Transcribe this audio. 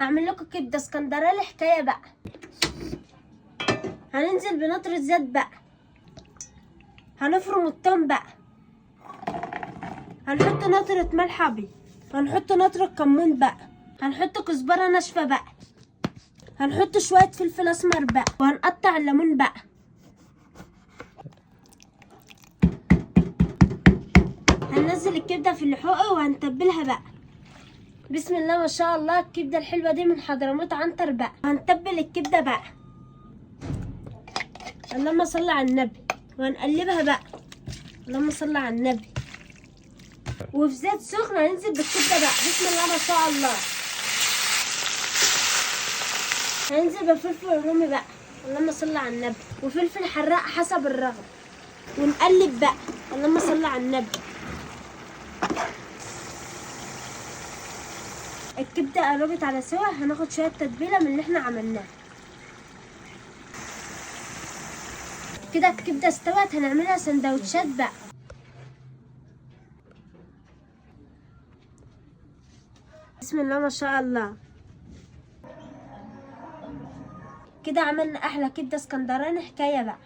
هعمل لكم كبده اسكندراني حكايه بقى. هننزل بنطرة زيت بقى، هنفرم التوم بقى، هنحط نطرة ملح ابيض، هنحط نطرة كمون بقى، هنحط كزبرة ناشفة بقى، هنحط شوية فلفل اسمر بقى، وهنقطع الليمون بقى. هننزل الكبدة في الحقوق وهنتبلها بقى. بسم الله ما شاء الله، الكبدة الحلوة دي من حضرموت عنتر بقى. هنتبل الكبدة بقى، اللهم صل على النبي، وهنقلبها بقى، اللهم صل على النبي. وفي زيت سخن هننزل بالكبدة بقى. بسم الله ما شاء الله. هننزل بالفلفل الرومي بقى، اللهم صل على النبي، وفلفل حراق حسب الرغبة، ونقلب بقى، اللهم صل على النبي. الكبدة قربت على سوا، هناخد شوية تتبيلة من اللي احنا عملناها. كده الكبدة استوت، هنعملها سندوتشات بقى. بسم الله ما شاء الله. كده عملنا احلى كبدة اسكندراني حكاية بقى.